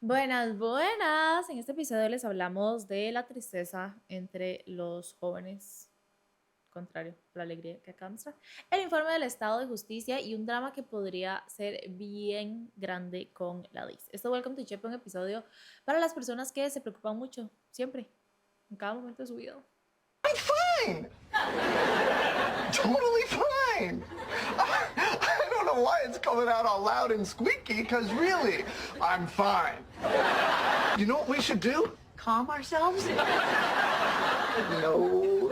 Buenas, buenas. En este episodio les hablamos de la tristeza entre los jóvenes, contrario a la alegría que acá muestra, el informe del Estado de Justicia y un drama que podría ser bien grande con la DIS. Esto Welcome to Chepe, un episodio para las personas que se preocupan mucho, siempre, en cada momento de su vida. Fine. Totally fine. I don't know why it's coming out all loud and squeaky, because really, I'm fine. You know what we should do? Calm ourselves? No.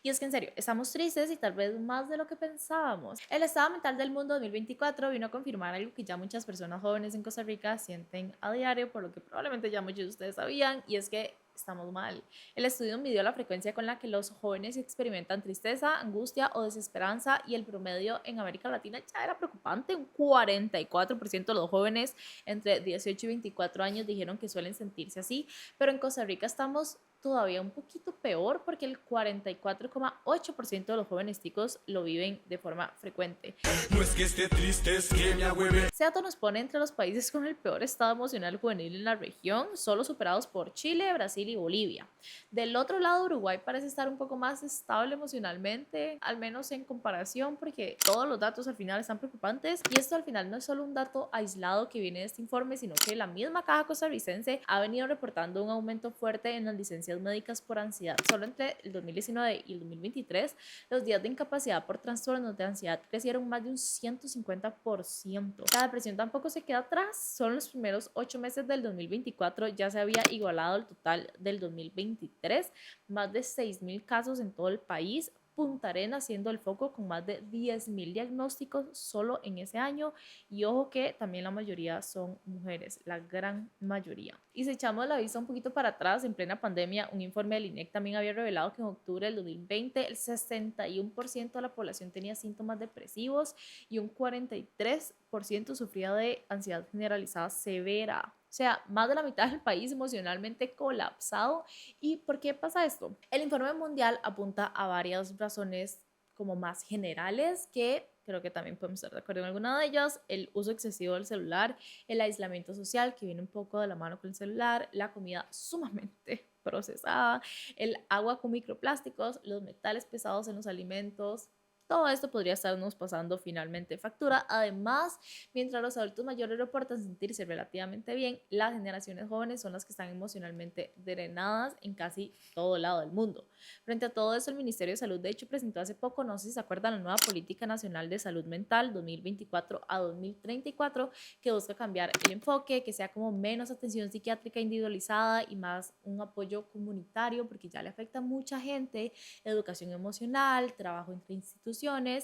Y es que en serio, estamos tristes y tal vez más de lo que pensábamos. El estado mental del mundo 2024 vino a confirmar algo que ya muchas personas jóvenes en Costa Rica sienten a diario, por lo que probablemente ya muchos de ustedes sabían, y es que estamos mal. El estudio midió la frecuencia con la que los jóvenes experimentan tristeza, angustia o desesperanza, y el promedio en América Latina ya era preocupante. Un 44% de los jóvenes entre 18 y 24 años dijeron que suelen sentirse así, pero en Costa Rica estamos todavía un poquito peor porque el 44,8% de los jóvenes ticos lo viven de forma frecuente. No es que esté triste, es que me agüeve. Este dato nos pone entre los países con el peor estado emocional juvenil en la región, solo superados por Chile, Brasil y Bolivia. Del otro lado, Uruguay parece estar un poco más estable emocionalmente, al menos en comparación, porque todos los datos al final están preocupantes. Y esto al final no es solo un dato aislado que viene de este informe, sino que la misma Caja Costarricense ha venido reportando un aumento fuerte en las licencias médicas por ansiedad. Solo entre el 2019 y el 2023, los días de incapacidad por trastornos de ansiedad crecieron más de un 150%. La depresión tampoco se queda atrás. Solo en los primeros 8 meses del 2024 ya se había igualado el total del 2023, más de 6.000 casos en todo el país. Punta Arenas siendo el foco con más de 10.000 diagnósticos solo en ese año, y ojo que también la mayoría son mujeres, la gran mayoría. Y si echamos la vista un poquito para atrás, en plena pandemia, un informe del INEC también había revelado que en octubre del 2020 el 61% de la población tenía síntomas depresivos y un 43% sufría de ansiedad generalizada severa. O sea, más de la mitad del país emocionalmente colapsado. ¿Y por qué pasa esto? El informe mundial apunta a varias razones como más generales, que creo que también podemos estar de acuerdo en alguna de ellas: el uso excesivo del celular, el aislamiento social que viene un poco de la mano con el celular, la comida sumamente procesada, el agua con microplásticos, los metales pesados en los alimentos. Todo esto podría estarnos pasando finalmente factura. Además, mientras los adultos mayores reportan sentirse relativamente bien, las generaciones jóvenes son las que están emocionalmente drenadas en casi todo lado del mundo. Frente a todo eso, el Ministerio de Salud de hecho presentó hace poco, no sé si se acuerdan, la nueva Política Nacional de Salud Mental 2024 a 2034, que busca cambiar el enfoque, que sea como menos atención psiquiátrica individualizada y más un apoyo comunitario, porque ya le afecta a mucha gente: educación emocional, trabajo entre instituciones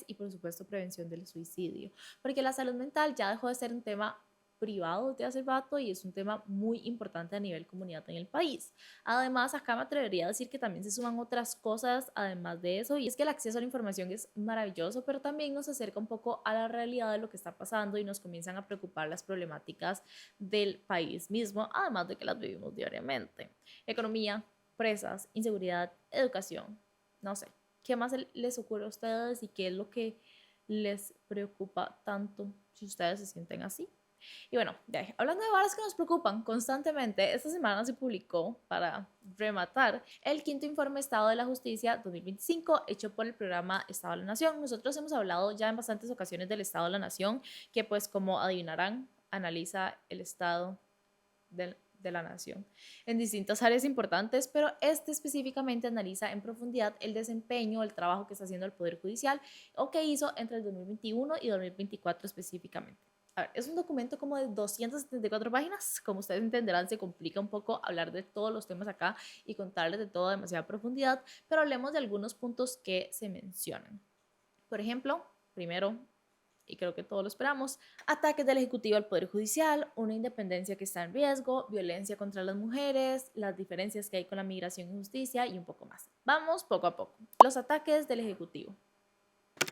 y por supuesto prevención del suicidio, porque la salud mental ya dejó de ser un tema privado de hace rato y es un tema muy importante a nivel comunidad en el país. Además, acá me atrevería a decir que también se suman otras cosas además de eso, y es que el acceso a la información es maravilloso, pero también nos acerca un poco a la realidad de lo que está pasando y nos comienzan a preocupar las problemáticas del país mismo, además de que las vivimos diariamente: economía, presas, inseguridad, educación. No sé, ¿qué más les ocurre a ustedes y qué es lo que les preocupa tanto si ustedes se sienten así? Y bueno, ya, hablando de varas que nos preocupan constantemente, esta semana se publicó, para rematar, el quinto informe Estado de la Justicia 2025 hecho por el programa Estado de la Nación. Nosotros hemos hablado ya en bastantes ocasiones del Estado de la Nación, que pues como adivinarán, analiza el estado de la nación en distintas áreas importantes, pero este específicamente analiza en profundidad el desempeño, el trabajo que está haciendo el Poder Judicial o que hizo entre el 2021 y 2024 específicamente. A ver, es un documento como de 274 páginas. Como ustedes entenderán, se complica un poco hablar de todos los temas acá y contarles de todo a demasiada profundidad, pero hablemos de algunos puntos que se mencionan. Por ejemplo, primero, y creo que todos lo esperamos: ataques del Ejecutivo al Poder Judicial, una independencia que está en riesgo, violencia contra las mujeres, las diferencias que hay con la migración y justicia y un poco más. Vamos poco a poco. Los ataques del Ejecutivo.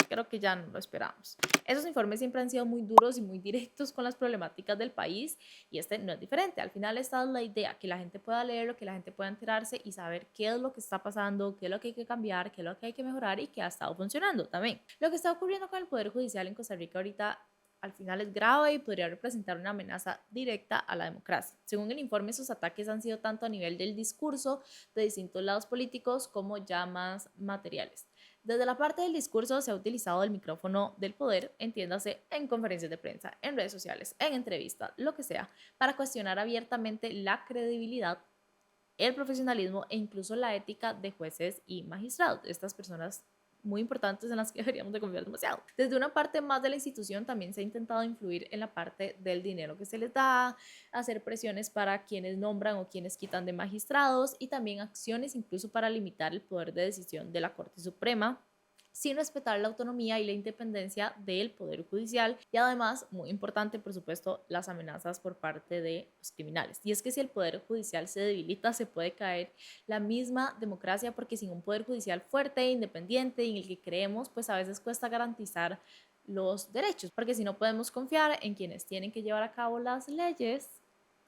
Creo que ya no lo esperamos. Esos informes siempre han sido muy duros y muy directos con las problemáticas del país, y este no es diferente. Al final esta es la idea: que la gente pueda leerlo, que la gente pueda enterarse y saber qué es lo que está pasando, qué es lo que hay que cambiar, qué es lo que hay que mejorar y qué ha estado funcionando también. Lo que está ocurriendo con el Poder Judicial en Costa Rica ahorita al final es grave y podría representar una amenaza directa a la democracia. Según el informe, esos ataques han sido tanto a nivel del discurso de distintos lados políticos como ya más materiales. Desde la parte del discurso se ha utilizado el micrófono del poder, entiéndase, en conferencias de prensa, en redes sociales, en entrevistas, lo que sea, para cuestionar abiertamente la credibilidad, el profesionalismo e incluso la ética de jueces y magistrados. Estas personas muy importantes en las que deberíamos de confiar demasiado. Desde una parte más de la institución también se ha intentado influir en la parte del dinero que se les da, hacer presiones para quienes nombran o quienes quitan de magistrados y también acciones incluso para limitar el poder de decisión de la Corte Suprema, sin respetar la autonomía y la independencia del Poder Judicial y además, muy importante por supuesto, las amenazas por parte de los criminales. Y es que si el Poder Judicial se debilita, se puede caer la misma democracia, porque sin un Poder Judicial fuerte e independiente en el que creemos, pues a veces cuesta garantizar los derechos, porque si no podemos confiar en quienes tienen que llevar a cabo las leyes,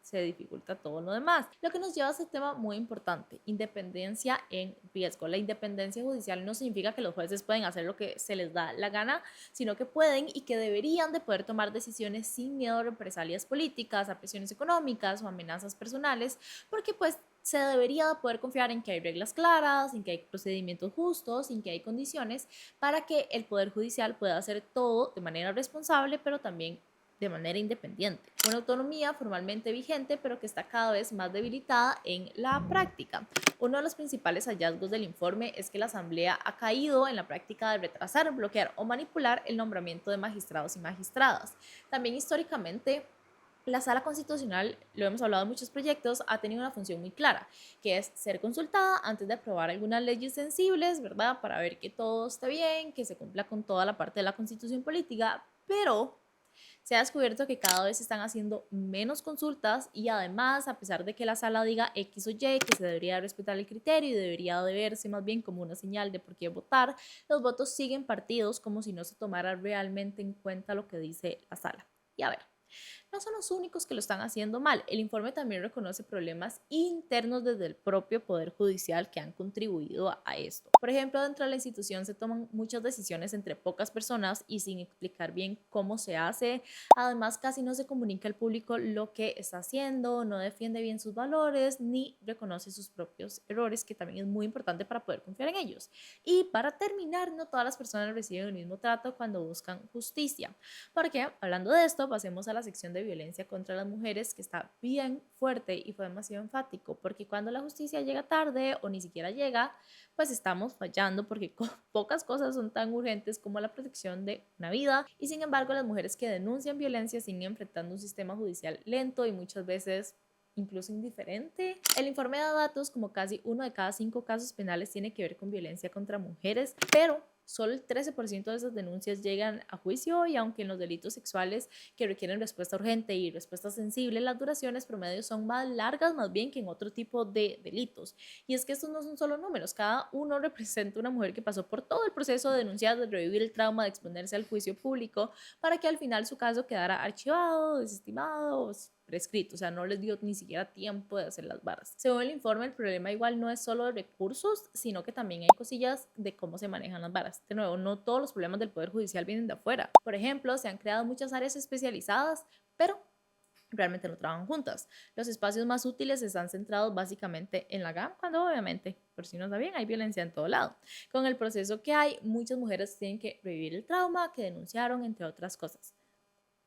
se dificulta todo lo demás. Lo que nos lleva a ese tema muy importante, independencia en riesgo. La independencia judicial no significa que los jueces pueden hacer lo que se les da la gana, sino que pueden y que deberían de poder tomar decisiones sin miedo a represalias políticas, a presiones económicas o amenazas personales, porque pues se debería poder confiar en que hay reglas claras, en que hay procedimientos justos, en que hay condiciones para que el Poder Judicial pueda hacer todo de manera responsable, pero también de manera independiente. Una autonomía formalmente vigente, pero que está cada vez más debilitada en la práctica. Uno de los principales hallazgos del informe es que la Asamblea ha caído en la práctica de retrasar, bloquear o manipular el nombramiento de magistrados y magistradas. También históricamente, la Sala Constitucional, lo hemos hablado en muchos proyectos, ha tenido una función muy clara, que es ser consultada antes de aprobar algunas leyes sensibles, ¿verdad? Para ver que todo esté bien, que se cumpla con toda la parte de la Constitución política, pero se ha descubierto que cada vez se están haciendo menos consultas y además, a pesar de que la sala diga X o Y, que se debería respetar el criterio y debería de verse más bien como una señal de por qué votar, los votos siguen partidos como si no se tomara realmente en cuenta lo que dice la sala. Y a ver, no son los únicos que lo están haciendo mal. El informe también reconoce problemas internos desde el propio Poder Judicial que han contribuido a esto. Por ejemplo, dentro de la institución se toman muchas decisiones entre pocas personas y sin explicar bien cómo se hace. Además, casi no se comunica al público lo que está haciendo, no defiende bien sus valores ni reconoce sus propios errores, que también es muy importante para poder confiar en ellos. Y para terminar, no todas las personas reciben el mismo trato cuando buscan justicia. Porque, hablando de esto, pasemos a la sección de violencia contra las mujeres, que está bien fuerte y fue demasiado enfático, porque cuando la justicia llega tarde o ni siquiera llega, pues estamos fallando, porque pocas cosas son tan urgentes como la protección de una vida, y sin embargo las mujeres que denuncian violencia siguen enfrentando un sistema judicial lento y muchas veces incluso indiferente. El informe da datos como casi 1 de cada 5 casos penales tiene que ver con violencia contra mujeres, pero solo el 13% de esas denuncias llegan a juicio, y aunque en los delitos sexuales que requieren respuesta urgente y respuesta sensible, las duraciones promedio son más largas más bien que en otro tipo de delitos. Y es que estos no son solo números, cada uno representa una mujer que pasó por todo el proceso de denunciar, de revivir el trauma, de exponerse al juicio público, para que al final su caso quedara archivado, desestimado, prescrito, o sea, no les dio ni siquiera tiempo de hacer las varas. Según el informe, el problema igual no es solo de recursos, sino que también hay cosillas de cómo se manejan las varas. De nuevo, no todos los problemas del Poder Judicial vienen de afuera. Por ejemplo, se han creado muchas áreas especializadas, pero realmente no trabajan juntas. Los espacios más útiles están centrados básicamente en la GAM, cuando obviamente, por si no sabían, hay violencia en todo lado. Con el proceso que hay, muchas mujeres tienen que revivir el trauma que denunciaron, entre otras cosas.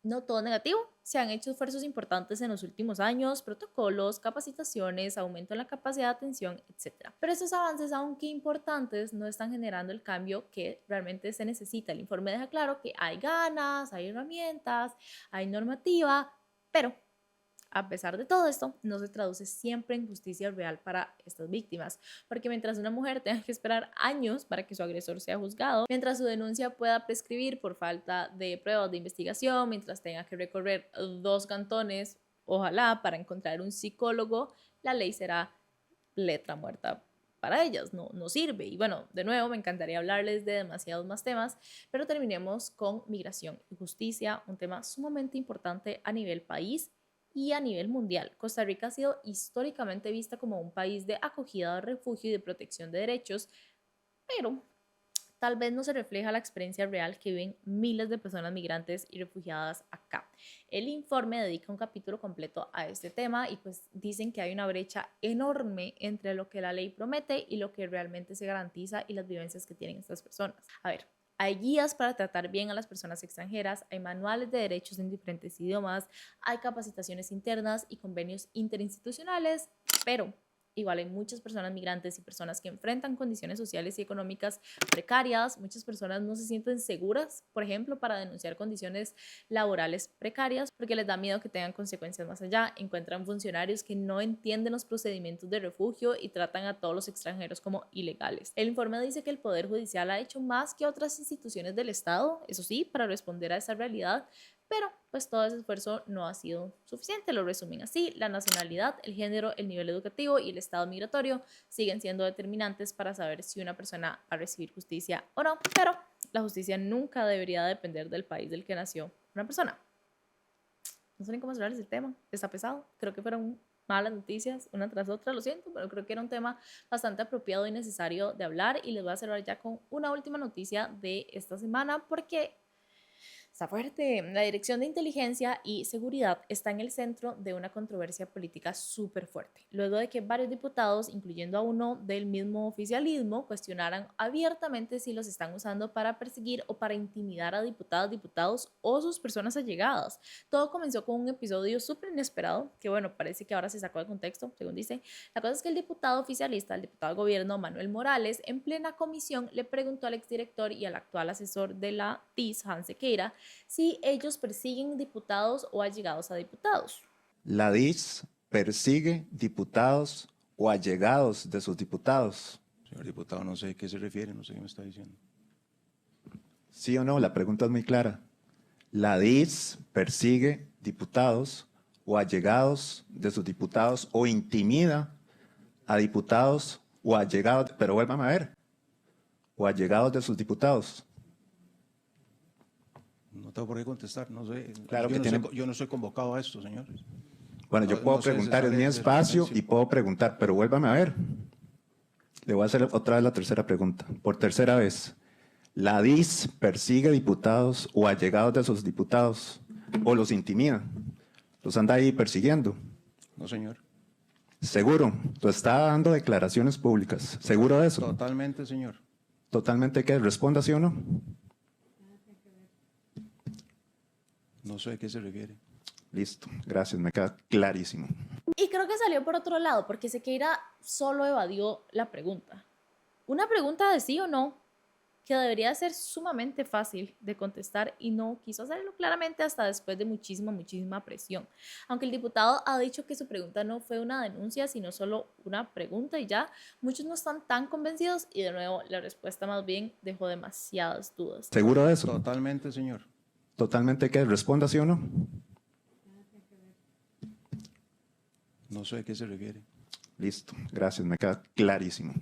No todo negativo, se han hecho esfuerzos importantes en los últimos años, protocolos, capacitaciones, aumento en la capacidad de atención, etc. Pero estos avances, aunque importantes, no están generando el cambio que realmente se necesita. El informe deja claro que hay ganas, hay herramientas, hay normativa, pero a pesar de todo esto, no se traduce siempre en justicia real para estas víctimas, porque mientras una mujer tenga que esperar años para que su agresor sea juzgado, mientras su denuncia pueda prescribir por falta de pruebas de investigación, mientras tenga que recorrer 2 cantones, ojalá, para encontrar un psicólogo, la ley será letra muerta para ellas, no sirve. Y bueno, de nuevo, me encantaría hablarles de demasiados más temas, pero terminemos con migración y justicia, un tema sumamente importante a nivel país y a nivel mundial. Costa Rica ha sido históricamente vista como un país de acogida, de refugio y de protección de derechos, pero tal vez no se refleja la experiencia real que viven miles de personas migrantes y refugiadas acá. El informe dedica un capítulo completo a este tema y pues dicen que hay una brecha enorme entre lo que la ley promete y lo que realmente se garantiza y las vivencias que tienen estas personas. A ver, hay guías para tratar bien a las personas extranjeras, hay manuales de derechos en diferentes idiomas, hay capacitaciones internas y convenios interinstitucionales, pero igual hay muchas personas migrantes y personas que enfrentan condiciones sociales y económicas precarias. Muchas personas no se sienten seguras, por ejemplo, para denunciar condiciones laborales precarias porque les da miedo que tengan consecuencias más allá. Encuentran funcionarios que no entienden los procedimientos de refugio y tratan a todos los extranjeros como ilegales. El informe dice que el Poder Judicial ha hecho más que otras instituciones del Estado, eso sí, para responder a esa realidad, pero pues todo ese esfuerzo no ha sido suficiente. Lo resumen así: la nacionalidad, el género, el nivel educativo y el estado migratorio siguen siendo determinantes para saber si una persona va a recibir justicia o no, pero la justicia nunca debería depender del país del que nació una persona. No sé ni cómo cerrar ese tema, está pesado, creo que fueron malas noticias una tras otra, lo siento, pero creo que era un tema bastante apropiado y necesario de hablar, y les voy a cerrar ya con una última noticia de esta semana porque está fuerte. La Dirección de Inteligencia y Seguridad está en el centro de una controversia política súper fuerte, luego de que varios diputados, incluyendo a uno del mismo oficialismo, cuestionaran abiertamente si los están usando para perseguir o para intimidar a diputadas, diputados o sus personas allegadas. Todo comenzó con un episodio súper inesperado, que bueno, parece que ahora se sacó de contexto, según dice. La cosa es que el diputado oficialista, el diputado de gobierno Manuel Morales, en plena comisión le preguntó al exdirector y al actual asesor de la DIS, Hans Sequeira, si ellos persiguen diputados o allegados a diputados. La DIS persigue diputados o allegados de sus diputados. Señor diputado, no sé a qué se refiere, no sé qué me está diciendo. ¿Sí o no? La pregunta es muy clara. La DIS persigue diputados o allegados de sus diputados o intimida a diputados o allegados, pero vuélvame a ver, o allegados de sus diputados. No tengo por qué contestar, no sé. Claro que Yo no soy convocado a esto, señores. Bueno, yo puedo preguntar, es mi espacio y puedo preguntar, pero vuélvame a ver. Le voy a hacer otra vez la tercera pregunta. Por tercera vez, ¿la DIS persigue diputados o allegados de sus diputados o los intimida? ¿Los anda ahí persiguiendo? No, señor. ¿Seguro? ¿Tú está dando declaraciones públicas? ¿Seguro de eso? Totalmente, señor. ¿Totalmente qué? ¿Responda sí o no? No sé a qué se refiere. Listo, gracias, me queda clarísimo. Y creo que salió por otro lado, porque Sequeira solo evadió la pregunta. Una pregunta de sí o no, que debería ser sumamente fácil de contestar, y no quiso hacerlo claramente hasta después de muchísima presión. Aunque el diputado ha dicho que su pregunta no fue una denuncia, sino solo una pregunta y ya, muchos no están tan convencidos y de nuevo la respuesta más bien dejó demasiadas dudas. ¿Seguro de eso? Totalmente, señor. ¿Totalmente qué? ¿Responda sí o no? No sé a qué se refiere. Listo, gracias, me queda clarísimo.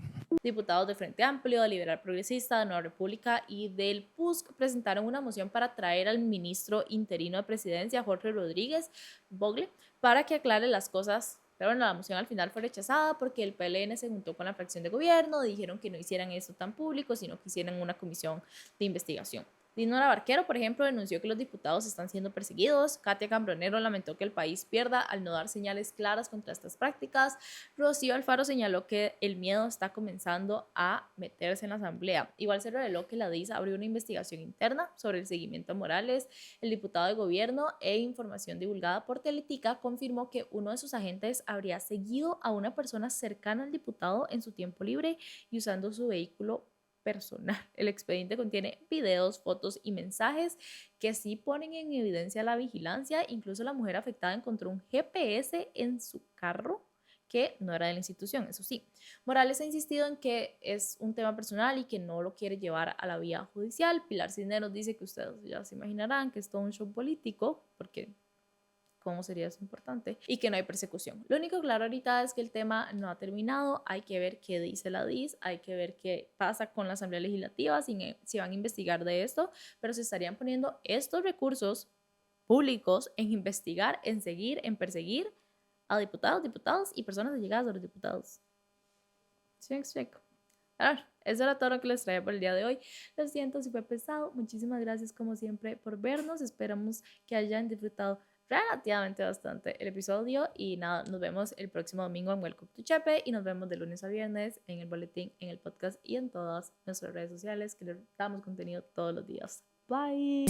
Diputados de Frente Amplio, de Liberal Progresista, de Nueva República y del PUSC presentaron una moción para traer al ministro interino de Presidencia, Jorge Rodríguez Bogle, para que aclare las cosas. Pero bueno, la moción al final fue rechazada porque el PLN se juntó con la fracción de gobierno, dijeron que no hicieran eso tan público, sino que hicieran una comisión de investigación. Dinora Barquero, por ejemplo, denunció que los diputados están siendo perseguidos. Katia Cambronero lamentó que el país pierda al no dar señales claras contra estas prácticas. Rocío Alfaro señaló que el miedo está comenzando a meterse en la asamblea. Igual se reveló que la DIS abrió una investigación interna sobre el seguimiento a Morales. El diputado de gobierno, e información divulgada por Teletica, confirmó que uno de sus agentes habría seguido a una persona cercana al diputado en su tiempo libre y usando su vehículo personal. El expediente contiene videos, fotos y mensajes que sí ponen en evidencia la vigilancia. Incluso la mujer afectada encontró un GPS en su carro que no era de la institución, eso sí. Morales ha insistido en que es un tema personal y que no lo quiere llevar a la vía judicial. Pilar Cisneros dice que ustedes ya se imaginarán que es todo un show político, porque ¿cómo sería eso importante? Y que no hay persecución. Lo único claro ahorita es que el tema no ha terminado. Hay que ver qué dice la DIS, hay que ver qué pasa con la Asamblea Legislativa, si van a investigar de esto, pero se estarían poniendo estos recursos públicos en investigar, en seguir, en perseguir a diputados, diputadas y personas allegadas a los diputados. ¿Sí me explico? A ver, Eso era todo lo que les traía por el día de hoy. Lo siento si fue pesado. Muchísimas gracias como siempre por vernos. Esperamos que hayan disfrutado relativamente bastante el episodio y nada, nos vemos el próximo domingo en Welcome to Chepe y nos vemos de lunes a viernes en el boletín, en el podcast y en todas nuestras redes sociales que les damos contenido todos los días. Bye.